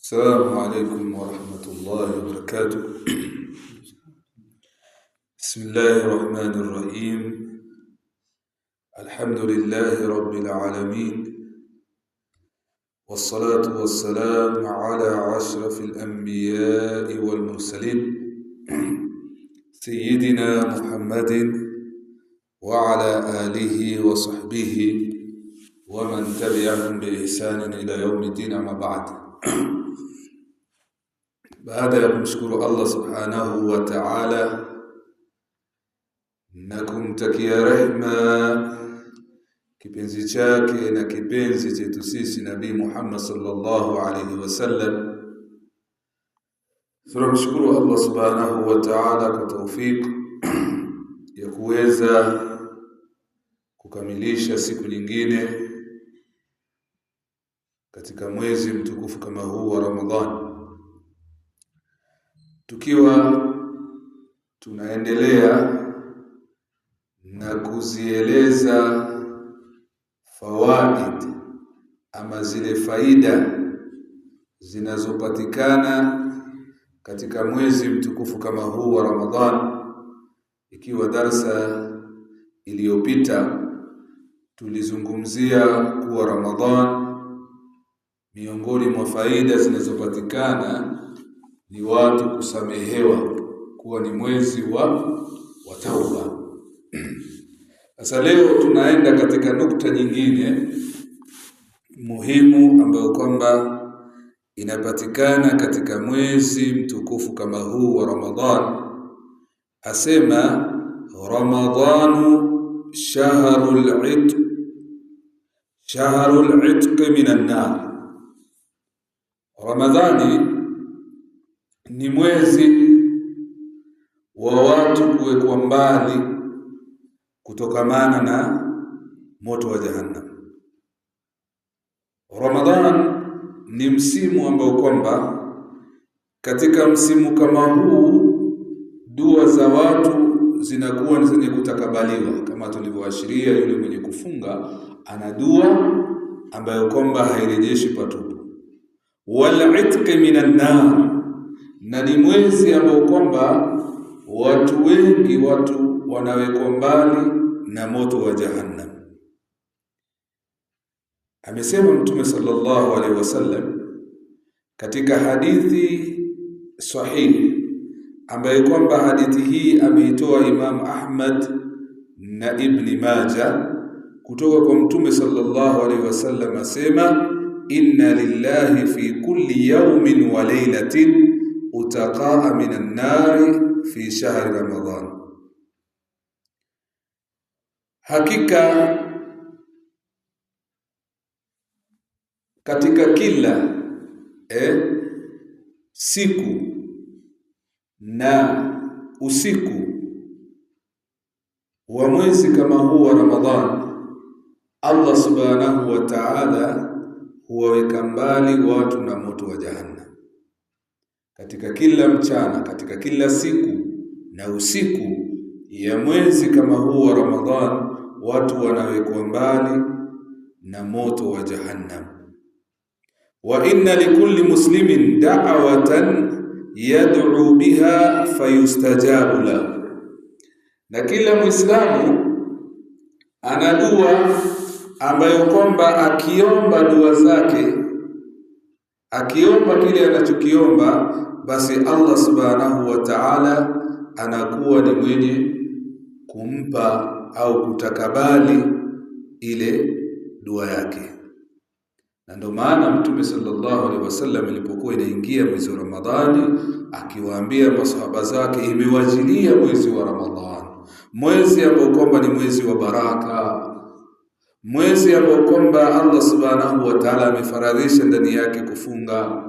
السلام عليكم ورحمة الله وبركاته. بسم الله الرحمن الرحيم. الحمد لله رب العالمين، والصلاة والسلام على أشرف الأنبياء والمرسلين سيدنا محمد وعلى آله وصحبه ومن تبعهم بإحسان إلى يوم الدين. أما بعد، baada ya kumshukuru Allah subhanahu wa ta'ala na kumtakia rehema kipenzi chake na kipenzi chetu sisi Nabii Muhammad sallallahu alaihi wasallam, tunamshukuru Allah subhanahu wa ta'ala kwa tawfik ya kuweza kukamilisha siku nyingine katika mwezi mtukufu kama huu wa Ramadhani, tukiwa tunaendelea na kuzieleza fawaid ama zile faida zinazopatikana katika mwezi mtukufu kama huu wa Ramadhani. Ikiwa darasa iliyopita tulizungumzia kuwa Ramadhani miongoni mwa faida zinazopatikana ni watu kusamehewa, kuwa ni mwezi wa tauba. Sasa leo tunaenda katika nukta nyingine muhimu ambayo kwamba inapatikana katika mwezi mtukufu kama huu wa Ramadhani. Asema Ramadhanu shahrul itq minan nar. Ramadhani ni mwezi wa watu kuwekwa mbali kutokamana na moto wa jahannam. Ramadhan ni msimu ambao kwamba katika msimu kama huu dua za watu zinakuwa ni zenye kutakabaliwa, kama tulivyoashiria. Yule mwenye kufunga ana dua ambayo kwamba hairejeshi patupu. Wal itq minan nar, na ni mwezi ambao kwamba watu wengi wanawekwa mbali na moto wa jahannam. Amesema Mtume sallallahu alaihi wasallam katika hadithi sahihi ambayo kwamba hadithi hii ameitoa Imam Ahmad na Ibn Majah kutoka kwa Mtume sallallahu alaihi wasallam, asema inna lillahi fi kulli yawmin wa laylatin utaqaa minan nari fi shahri Ramadhan. Hakika katika kila siku na usiku wa mwezi kama huu wa Ramadhan, Allah subhanahu wa ta'ala huwaweka mbali watu na moto wa jahannam. Katika kila mchana, katika kila siku na usiku ya mwezi kama huu wa Ramadhan, watu wanawekwa mbali na moto wa jahannam. Wa inna likulli muslimin da'watan yad'u biha fayustajabu lahu, na kila Muislamu ana dua ambayo kwamba akiomba dua zake, akiomba kile anachokiomba, basi Allah subhanahu wa ta'ala anakuwa ni mwenye kumpa au kutakabali ile dua yake. Na ndio maana Mtume sallallahu alaihi wasallam ilipokuwa inaingia mwezi wa Ramadhani akiwaambia masahaba zake, imewajilia mwezi wa Ramadhani, mwezi ambao kwamba ni mwezi wa baraka, mwezi ambao kwamba Allah subhanahu wa ta'ala amefaradhisha ndani yake kufunga,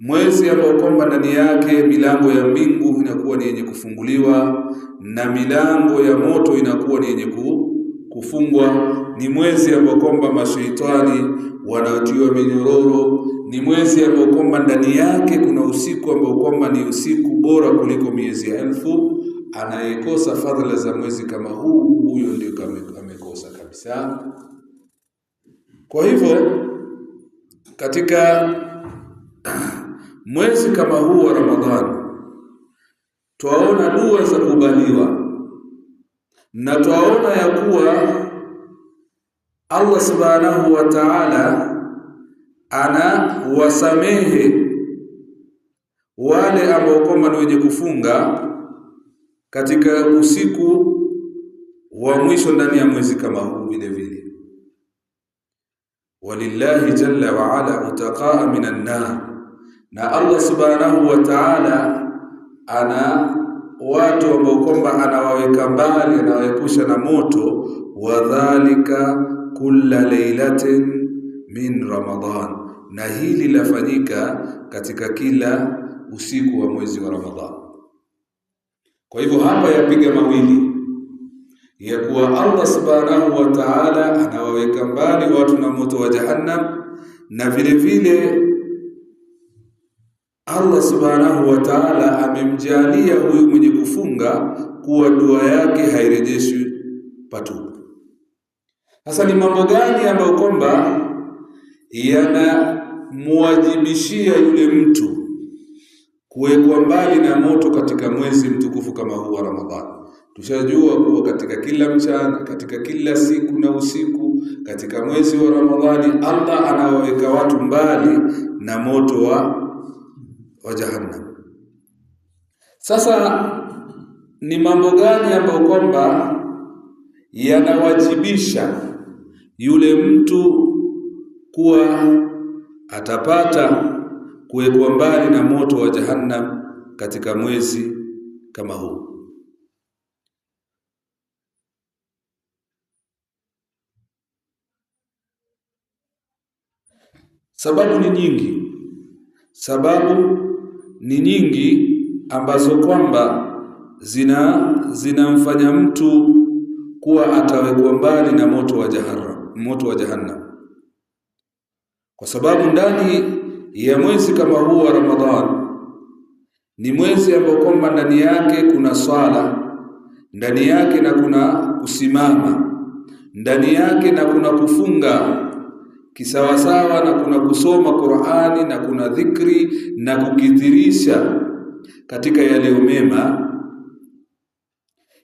mwezi ambao kwamba ndani yake milango ya mbingu inakuwa ni yenye kufunguliwa na milango ya moto inakuwa ni yenye kufungwa, ni mwezi ambao kwamba mashaitani wanatiwa minyororo, ni mwezi ambao kwamba ndani yake kuna usiku ambao kwamba ni usiku bora kuliko miezi 1000. Anayekosa fadhila za mwezi kama huu, huyo ndio amekosa kabisa. Kwa hivyo katika mwezi kama huu wa Ramadhani twaona dua za kubaliwa, na twaona ya kuwa Allah subhanahu wa ta'ala ana wasamehe wale ambao kwamba ni wenye kufunga katika usiku wa mwisho ndani ya mwezi kama huu. Vile vile walillahi jalla wa ala utaqaa minan nar, na Allah subhanahu wa ta'ala ana watu ambao kwamba anawaweka mbali, anawaepusha na moto. Wadhalika kulla laylatin min Ramadan, na hili lafanyika katika kila usiku wa mwezi wa Ramadhan. Kwa hivyo hapa yapiga mawili ya kuwa Allah subhanahu wa ta'ala anawaweka mbali watu na moto wa jahannam, na vile vile Allah subhanahu wa ta'ala amemjalia huyu mwenye kufunga kuwa dua yake hairejeshwi patupu. Sasa ni mambo gani ambayo kwamba yanamwajibishia yule mtu kuwekwa mbali na moto katika mwezi mtukufu kama huu wa Ramadhani? Tushajua kuwa katika kila mchana, katika kila siku na usiku katika mwezi wa Ramadhani Allah anawaweka watu mbali na moto wa jahannam. Sasa ni mambo gani ambayo kwamba yanawajibisha yule mtu kuwa atapata kuwekwa mbali na moto wa jahannam katika mwezi kama huu? Sababu ni nyingi ambazo kwamba zinamfanya mtu kuwa atawekwa mbali na moto wa jahannam. Kwa sababu ndani ya mwezi kama huu wa Ramadhan ni mwezi ambao kwamba ndani yake kuna swala, ndani yake na kuna kusimama, ndani yake na kuna kufunga kisawasawa, na kuna kusoma Qur'ani, na kuna dhikri na kukithirisha katika yale mema.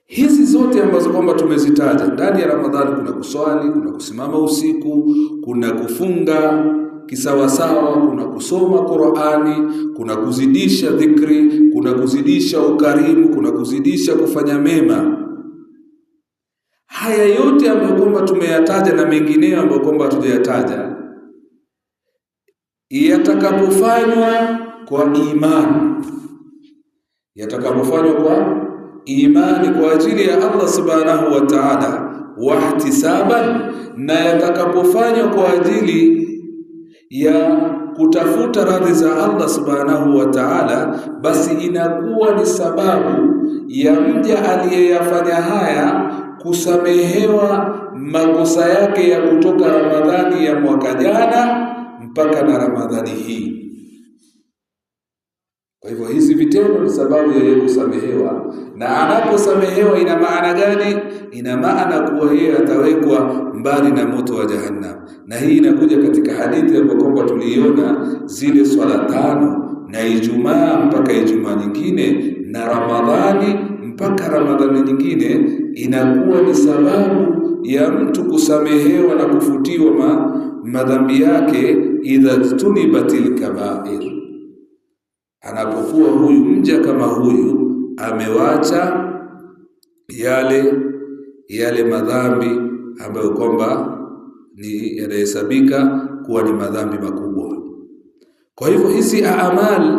Hizi zote ambazo kwamba tumezitaja ndani ya Ramadhani, kuna kuswali, kuna kusimama usiku, kuna kufunga kisawasawa, kuna kusoma Qur'ani, kuna kuzidisha dhikri, kuna kuzidisha ukarimu, kuna kuzidisha kufanya mema. Haya yote ambayo kwamba tumeyataja na mengineyo ambayo kwamba hatujayataja, yatakapofanywa kwa imani kwa ajili ya Allah subhanahu wa ta'ala wahtisaban, na yatakapofanywa kwa ajili ya kutafuta radhi za Allah subhanahu wa ta'ala, basi inakuwa ni sababu ya mja aliyeyafanya haya kusamehewa makosa yake ya kutoka Ramadhani ya mwaka jana mpaka na Ramadhani hii. Kwa hivyo hizi vitendo ni sababu ya yeye kusamehewa, na anaposamehewa ina maana gani? Ina maana kuwa yeye atawekwa mbali na moto wa jahannam. Na hii inakuja katika hadithi ambayo kwamba tuliona zile swala 5 na Ijumaa mpaka Ijumaa nyingine na Ramadhani mpaka Ramadhani nyingine, inakuwa ni sababu ya mtu kusamehewa na kufutiwa madhambi yake idha tunibatil kaba'ir, anapokuwa huyu mja kama huyu amewacha yale madhambi ambayo kwamba ni yanahesabika kuwa ni madhambi makubwa. Kwa hivyo hizi amali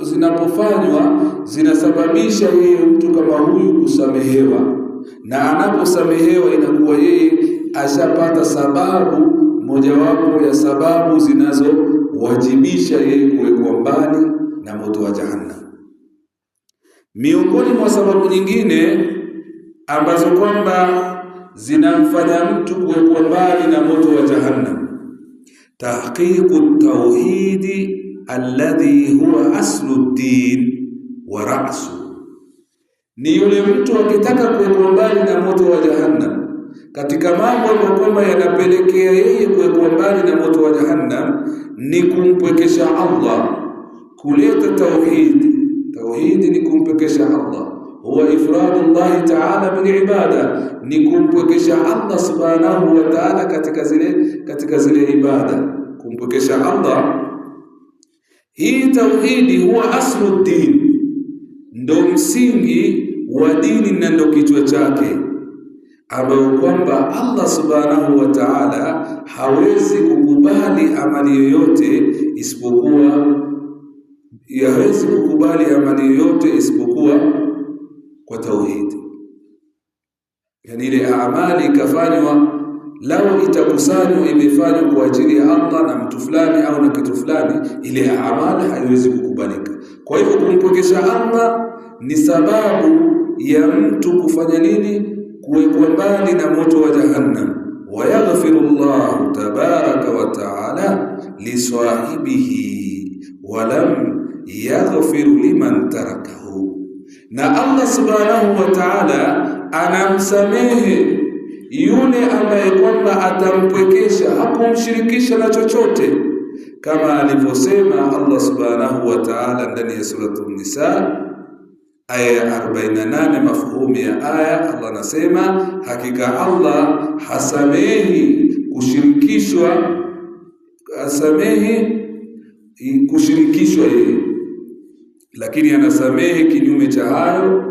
zinapofanywa zinasababisha yeye mtu kama huyu kusamehewa, na anaposamehewa inakuwa yeye ashapata sababu mojawapo ya sababu zinazowajibisha yeye kuwekwa mbali na moto wa jahannam. Miongoni mwa sababu nyingine ambazo kwamba zinamfanya mtu kuwekwa mbali na moto wa jahannam, tahqiqu tauhidi alladhi huwa aslu din wa ra'su, ni yule mtu akitaka kuwekwa mbali na moto wa jahannam katika mambo ambayo kwamba yanapelekea yeye kuwekwa mbali na moto wa jahannam ni kumpwekesha Allah, kuleta tauhid. Tauhid ni kumpwekesha Allah, huwa ifradu Allah ta'ala bil ibada, ni kumpwekesha Allah subhanahu wa ta'ala katika zile ibada, kumpwekesha Allah. Hii tauhidi huwa aslu din, ndo msingi wa dini na ndo kichwa chake, ambayo kwamba Allah subhanahu wa ta'ala hawezi kukubali amali yoyote isipokuwa kwa tauhid. Yani ile amali ikafanywa, lao itakusanywa imefanywa kwa ajili ya Allah na mtu fulani au na kitu fulani, ile amali haiwezi kukubalika. Kwa hivyo kumpokesha Allah ni sababu ya mtu kufanya nini? Kuwekwa mbali na moto wa jahannam. Wa yaghfirullahu tabaraka wa ta'ala li sahibihi wa lam yaghfir liman tarakahu. Na Allah subhanahu wa ta'ala anamsamehe yule ambaye kwamba atampwekesha, hakumshirikisha na chochote, kama alivyosema Allah subhanahu wa ta'ala ndani ya suratul Nisa aya 48 mafhumu ya aya. Allah anasema hakika Allah hasamehi kushirikishwa yeye, lakini anasamehe kinyume cha hayo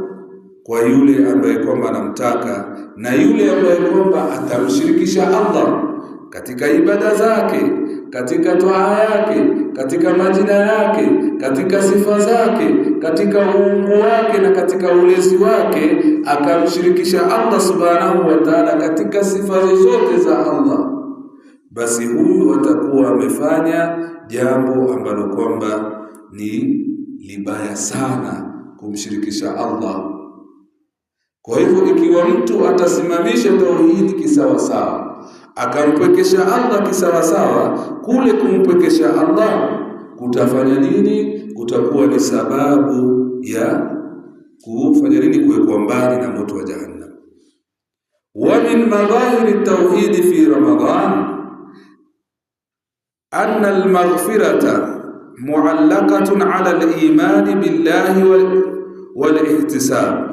kwa yule ambaye kwamba anamtaka, na yule ambaye kwamba atamshirikisha Allah katika ibada zake, katika toa yake, katika majina yake, katika sifa zake, katika uungu wake na katika ulezi wake, akamshirikisha Allah subhanahu wa ta'ala katika sifa zote za Allah, basi huyu atakuwa amefanya jambo ambalo kwamba ni libaya sana, kumshirikisha Allah. Kwa hivyo ikiwa mtu atasimamisha tauhidi kisawasawa, akampwekesha Allah kisawasawa, kule kumpwekesha Allah kutafanya nini? Kutakuwa ni sababu ya kufanya nini? Kuwekwa mbali na moto wa jahannam. Wa min madhahiri tauhid fi Ramadan anna al-maghfirata mu'allaqatun 'ala al-iman billahi wal-ihtisab.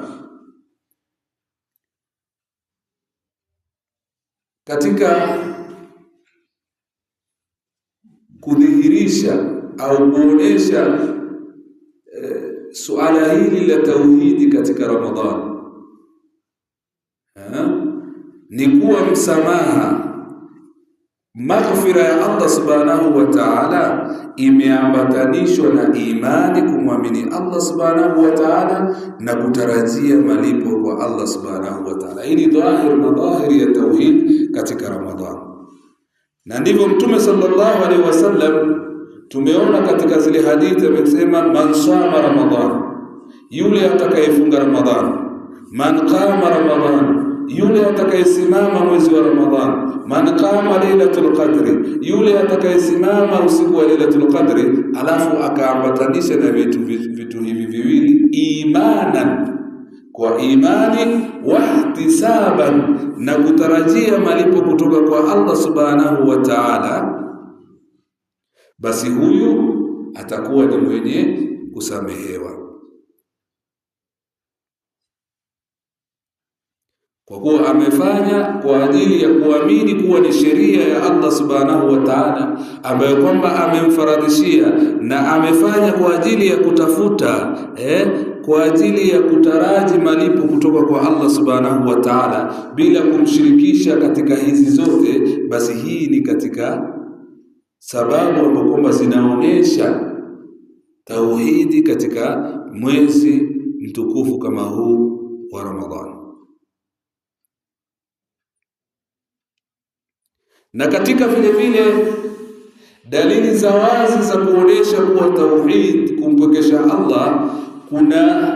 Katika kudhihirisha au kuonesha suala hili la tauhidi katika Ramadhani, ni kuwa msamaha, maghfira ya Allah subhanahu wa ta'ala imeambatanishwa na imani, kumwamini Allah subhanahu wa ta'ala na kutarajia malipo kwa Allah subhanahu wa ta'ala. Hii ni dhahiri ya tauhid katika Ramadhani, na ndivyo Mtume sallallahu alaihi wasallam tumeona katika zile hadithi amesema, man sama Ramadhan, yule atakayefunga Ramadhani, man qama Ramadhan, yule atakayesimama mwezi wa Ramadhani, man qama lailatul qadri, yule atakayesimama usiku wa lailatul qadri. Alafu akaambatanisha na vitu hivi viwili, imanan, kwa imani, wahtisaban, na kutarajia malipo kutoka kwa Allah subhanahu wa ta'ala, basi huyu atakuwa ni mwenye kusamehewa, kwa kuwa amefanya kwa ajili ya kuamini kuwa ni sheria ya Allah subhanahu wa ta'ala ambayo kwamba amemfaradhishia, na amefanya kwa ajili ya kutafuta kwa ajili ya kutaraji malipo kutoka kwa Allah subhanahu wa ta'ala bila kumshirikisha katika hizi zote. Basi hii ni katika sababu ambazo kwamba zinaonesha tauhidi katika mwezi mtukufu kama huu wa Ramadhani. Na katika vile vile dalili za wazi za kuonesha kuwa tauhid, kumpokesha Allah, kuna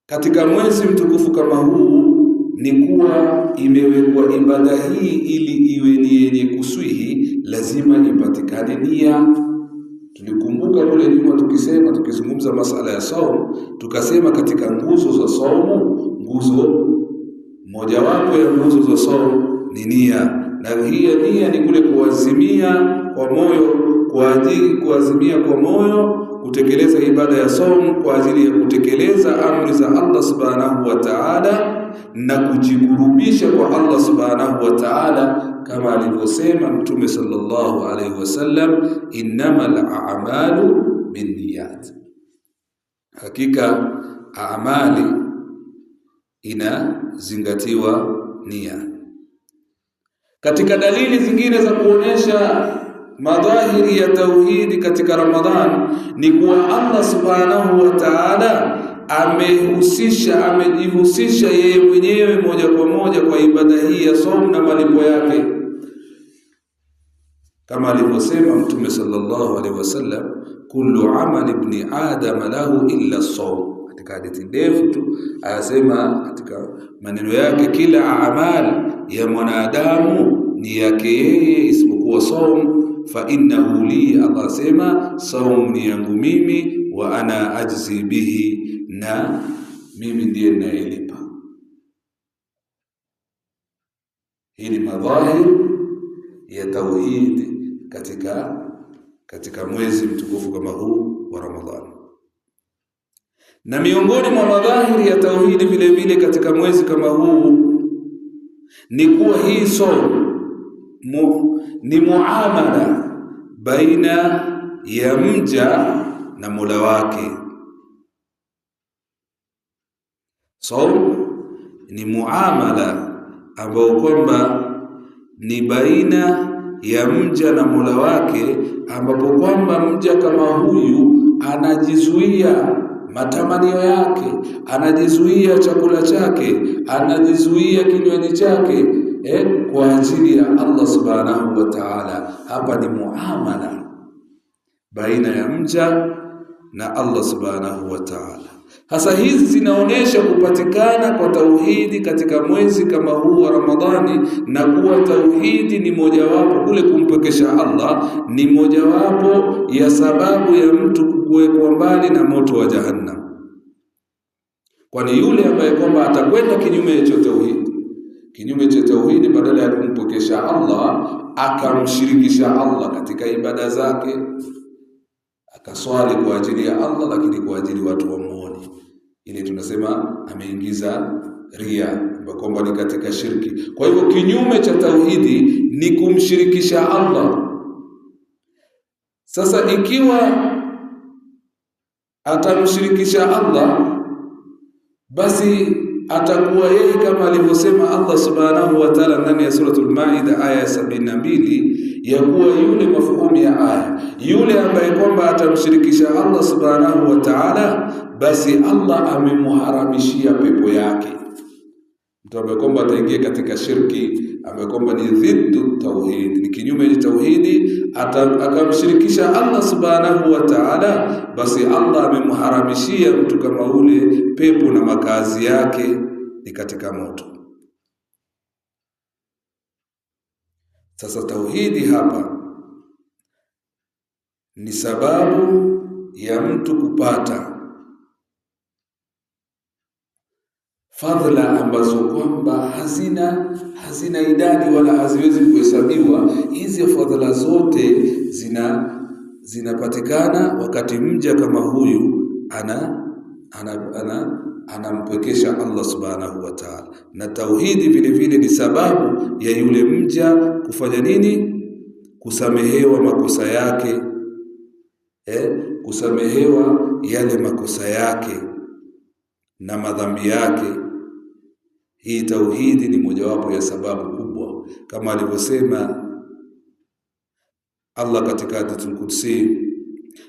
katika mwezi mtukufu kama huu ni kuwa imewekwa ibada hii ili iwe ni yenye kuswihi, lazima ipatikane nia. Tulikumbuka kule nyuma tukizungumza masala ya saumu, tukasema katika nguzo za saumu, nguzo Mojawapo ya nguzo za saumu ni nia, na hii nia ni kule kuazimia kwa moyo, kuazimia kwa moyo kutekeleza ibada ya saumu kwa ajili ya kutekeleza amri za Allah subhanahu wa ta'ala na kujikurubisha kwa Allah subhanahu wa ta'ala, kama alivyosema Mtume sallallahu alaihi wasallam, innamal a'malu binniyat, hakika amali inazingatiwa nia. Katika dalili zingine za kuonesha madhahiri ya tauhidi katika Ramadhan ni kuwa Allah subhanahu wa ta'ala amejihusisha yeye mwenyewe moja kwa moja kwa ibada hii ya saumu na malipo yake, kama alivyosema Mtume sallallahu alaihi wasallam, kullu amali ibni adam lahu illa as-sawm. Katika hadithi ndefu tu ayasema katika maneno yake, kila amali ya mwanadamu ni yake yeye isipokuwa saumu, fa innahu li, Allah sema saumu ni yangu mimi, wa ana ajzi bihi, na mimi ndiye ninayelipa. Hii ni madhahir ya tauhid katika mwezi mtukufu kama huu wa Ramadhani. Na miongoni mwa madhahiri ya tauhidi vile vile katika mwezi kama huu ni kuwa hii saumu ni muamala baina ya mja na Mola wake. Saumu ni muamala ambao kwamba ni baina ya mja na Mola wake, ambapo kwamba mja kama huyu anajizuia matamanio yake, anajizuia chakula chake, anajizuia kinywaji chake kwa ajili ya Allah subhanahu wa ta'ala. Hapa ni muamala baina ya mja na Allah subhanahu wa ta'ala. Hasa hizi zinaonesha kupatikana kwa tauhidi katika mwezi kama huu wa Ramadhani, na kuwa tauhidi ni mojawapo kule kumpekesha Allah, ni mojawapo ya sababu ya mtu kuwekwa mbali na moto wa Jahannam. Kwani yule ambaye kwamba atakwenda kinyume cha tauhidi, badala ya kumpekesha Allah akamshirikisha Allah katika ibada zake, akaswali kwa ajili ya Allah lakini kwa ajili watu wamuone, ile tunasema ameingiza ria, kwamba ni katika shirki. Kwa hivyo kinyume cha tauhidi ni kumshirikisha Allah. Sasa ikiwa atamshirikisha Allah, basi atakuwa yeye kama alivyosema Allah subhanahu wa ta'ala ndani ya suratul Maida aya 72, ya kuwa yule mafhumu ya aya, yule ambaye kwamba atamshirikisha Allah subhanahu wa ta'ala, basi Allah amemharamishia pepo yake. Mtu ambaye kwamba ataingia katika shirki, ambaye kwamba ni dhiddu tauhid, ni kinyume cha tauhidi, akamshirikisha Allah subhanahu wa ta'ala, basi Allah amemharamishia mtu kama ule pepo na makazi yake ni katika moto. Sasa tauhidi hapa ni sababu ya mtu kupata fadhila ambazo kwamba hazina idadi wala haziwezi kuhesabiwa. Hizi fadhila zote zinapatikana wakati mja kama huyu anampekesha Allah subhanahu wa ta'ala. Na tauhidi vile vile ni sababu ya yule mja kufanya nini? Kusamehewa makosa yake, kusamehewa yale makosa yake na madhambi yake. Hii tauhidi ni mojawapo ya sababu kubwa, kama alivyosema Allah katika hadithi Qudsi,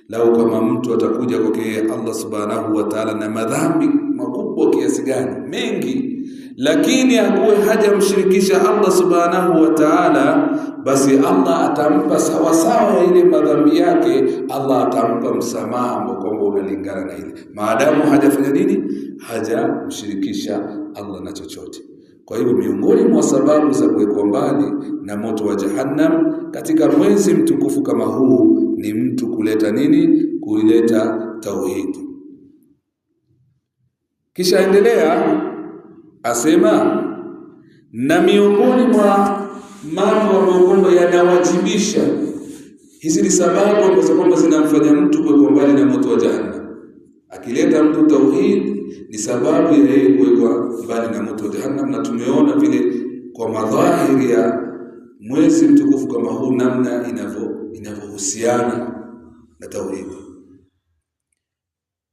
lau kama mtu atakuja kwake Allah subhanahu wa ta'ala na madhambi makubwa kiasi gani, mengi, lakini hakuwe hajamshirikisha Allah subhanahu wa ta'ala, basi Allah atampa sawa sawa ile madhambi yake. Allah atampa msamaha ambao kwamba unalingana na ile, maadamu hajafanya nini? Hajamshirikisha Allah na chochote. Kwa hivyo miongoni mwa sababu za kuwekwa mbali na moto wa Jahannam katika mwezi mtukufu kama huu ni mtu kuleta nini? Kuleta tauhidi. Kisha endelea asema, Na miongoni mwa mambo ambayo yanawajibisha, hizi ni sababu ambazo kwamba zinamfanya mtu kuwekwa mbali na moto wa jahannam. Akileta mtu tauhid ni sababu ya yeye kuwekwa mbali na moto wa jahannam, na tumeona vile kwa madhahiri ya mwezi mtukufu kama huu namna inavyohusiana na tauhid.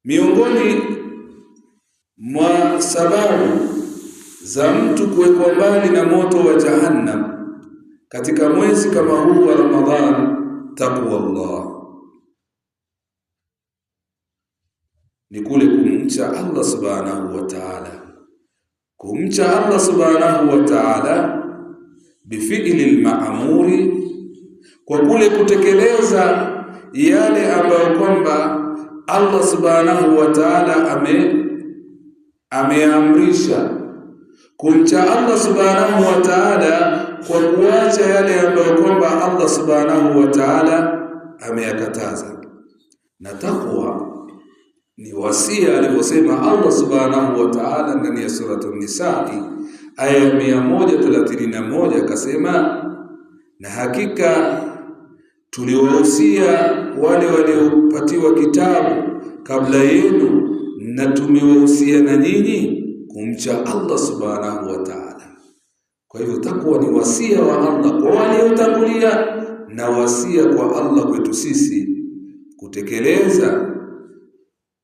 Miongoni mwa sababu za mtu kuwekwa mbali na moto wa jahannam katika mwezi kama huu wa Ramadhan, taqwa Allah, ni kule kumcha Allah subhanahu wa ta'ala. Kumcha Allah subhanahu wa ta'ala bifi'li al-ma'muri, kwa kule kutekeleza yale ambayo kwamba Allah subhanahu wa ta'ala ameamrisha. Kumcha Allah subhanahu wa ta'ala kwa kuacha yale ambayo kwamba Allah subhanahu wa ta'ala ameyakataza. Na takwa ni wasia alivyosema Allah subhanahu wa ta'ala ndani ya surah an-Nisa aya 131, akasema, na hakika tuliwahusia wale waliopatiwa kitabu kabla yenu, na tumewahusia na nyinyi kumcha Allah subhanahu wa ta'ala. Kwa hivyo takwa ni wasia wa Allah kwa waliotangulia na wasia kwa Allah kwetu sisi kutekeleza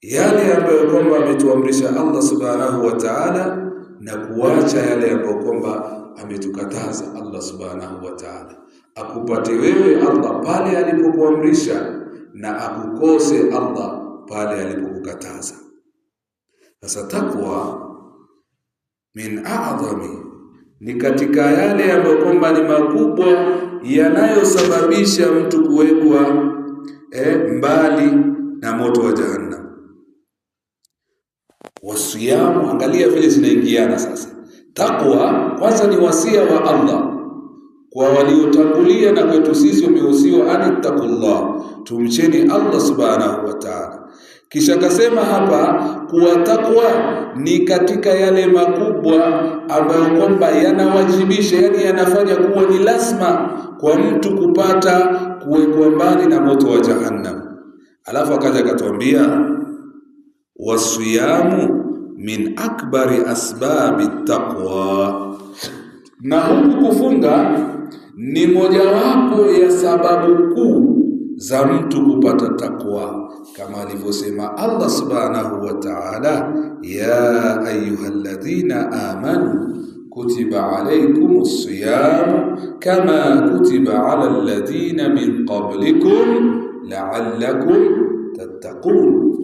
yale ambayo kwamba ametuamrisha Allah subhanahu wa ta'ala na kuacha yale ambayo kwamba ametukataza Allah subhanahu wa ta'ala. Akupate wewe Allah pale alipokuamrisha na akukose Allah pale alipokukataza. Sasa takwa min a'zami, ni katika yale ambayo kwamba ni makubwa yanayosababisha mtu kuwekwa mbali na moto wa jahannam. Wasiyamu, angalia vile zinaingiana sasa. Takwa kwanza ni wasia wa Allah kwa waliotangulia, na kwetu sisi umehusiwa anittaqullah, tumcheni Allah subhanahu wa ta'ala. Kisha akasema hapa kuwa takwa ni katika yale makubwa ambayo kwamba yanawajibisha, yani yanafanya kuwa ni lazima kwa mtu kupata kuwekwa mbali na moto wa jahannam. Alafu akaja akatuambia wasiyamu min akbari asbabi taqwa, na huku kufunga ni mojawapo ya sababu kuu za mtu kupata takwa, kama alivyosema Allah subhanahu wa ta'ala, ya ayyuhalladhina amanu kutiba alaykumus siyam kama kutiba ala alladhina min qablikum la'allakum tattaqun,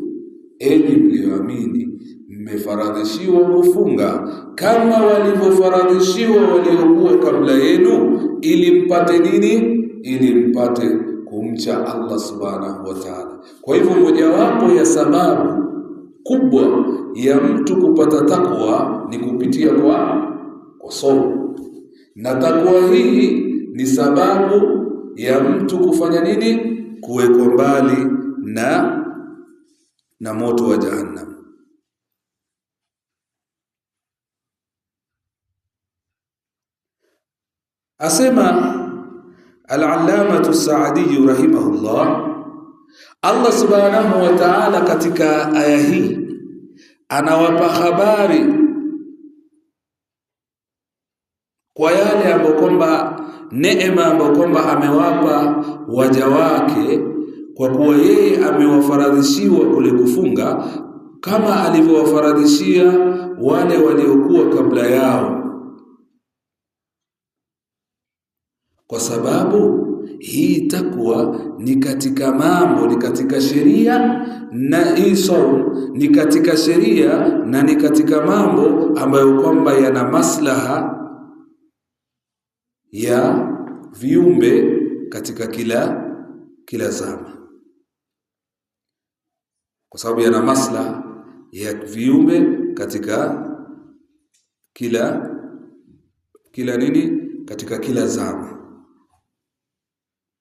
enyi mlioamini mmefaradhishiwa kufunga kama walivyofaradhishiwa waliokuwa kabla yenu, ili mpate nini? Ili mpate kumcha Allah subhanahu wa ta'ala. Kwa hivyo mojawapo ya sababu kubwa ya mtu kupata takwa ni kupitia kwa somo, na takwa hii ni sababu ya mtu kufanya nini? Kuwekwa mbali na moto wa jahannam. Asema al-allamatu as-Sa'di rahimahullah, Allah subhanahu wa ta'ala katika aya hii anawapa habari kwa yale ambayo kwamba neema ambayo kwamba amewapa waja wake, kwa kuwa yeye amewafaradhishiwa kule kufunga kama alivyowafaradhishia wale waliokuwa kabla yao, kwa sababu hii takwa ni katika mambo, ni katika sheria, na hizo ni katika sheria na ni katika mambo ambayo kwamba yana maslaha ya viumbe katika kila zama, kwa sababu yana maslaha ya viumbe katika kila nini, katika kila zama.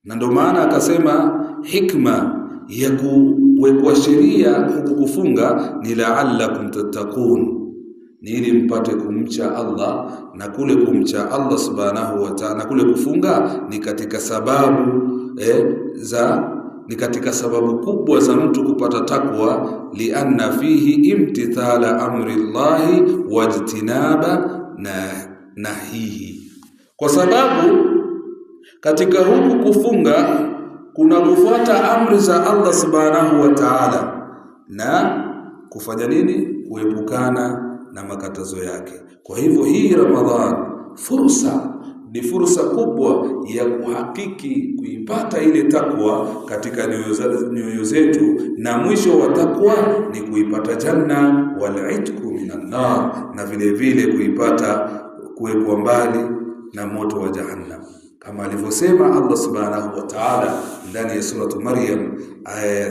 Na ndio maana akasema hikma ya kuwekwa sheria huku kufunga ni la'allakum tattaqun, ni ili mpate kumcha Allah, na kule kumcha Allah subhanahu wa ta'ala, kule kufunga ni katika sababu ni katika sababu kubwa za mtu kupata takwa, lianna fihi imtithala amri Allahi wajtinaba nahihi, kwa sababu katika huku kufunga kuna kufuata amri za Allah subhanahu wa ta'ala na kufanya nini? Kuepukana na makatazo yake. Kwa hivyo hii Ramadhan ni fursa kubwa ya kuhakiki kuipata ile takwa katika nyoyo zetu, na mwisho wa takwa ni kuipata janna wal-itqu minan nar, na vile vile kuipata kuwekwa mbali na moto wa jahannam, kama alivyosema Allah subhanahu wa ta'ala ndani ya suratu Maryam aya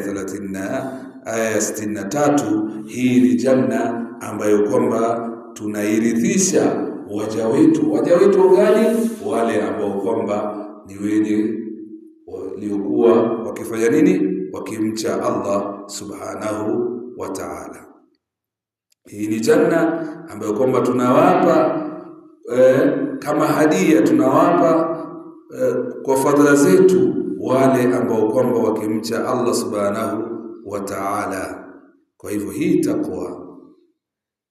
63. Hii ni janna ambayo kwamba tunairithisha waja wetu gani? Wale ambao kwamba ni wenye waliokuwa wakifanya nini? Wakimcha Allah subhanahu wa ta'ala. Hii ni janna ambayo kwamba tunawapa kama hadia, tunawapa kwa fadhila zetu wale ambao kwamba wakimcha Allah subhanahu wa ta'ala. Kwa hivyo hii takwa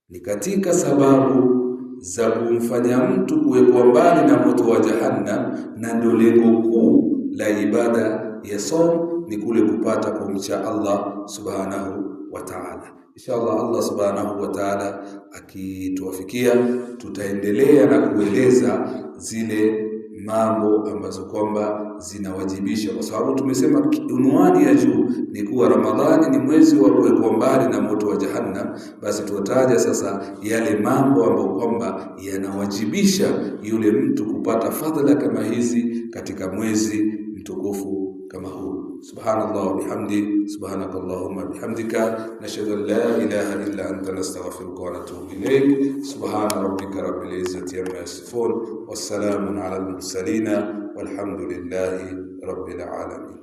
ni katika sababu za kumfanya mtu kuwekwa mbali na moto wa jahannam, na ndio lengo kuu la ibada ya saum, ni kule kupata kumcha Allah subhanahu wa ta'ala. Inshallah Allah subhanahu wa ta'ala akituwafikia, tutaendelea na kueleza zile mambo ambazo kwamba zinawajibisha, kwa sababu tumesema unwani ya juu ni kuwa Ramadhani ni mwezi wa kuwekwa mbali na moto wa jahannam. Basi tuwataja sasa yale mambo ambayo kwamba yanawajibisha yule mtu kupata fadhila kama hizi katika mwezi mtukufu kama huu. Subhanallah wa bihamdi, subhanakallahumma bihamdika, nashhadu an la ilaha illa anta, nastaghfiruka wa natubu ilayk. Subhana rabbika rabbil izzati amma yasifun, wassalamun ala al-mursalin, walhamdulillahi rabbil alamin.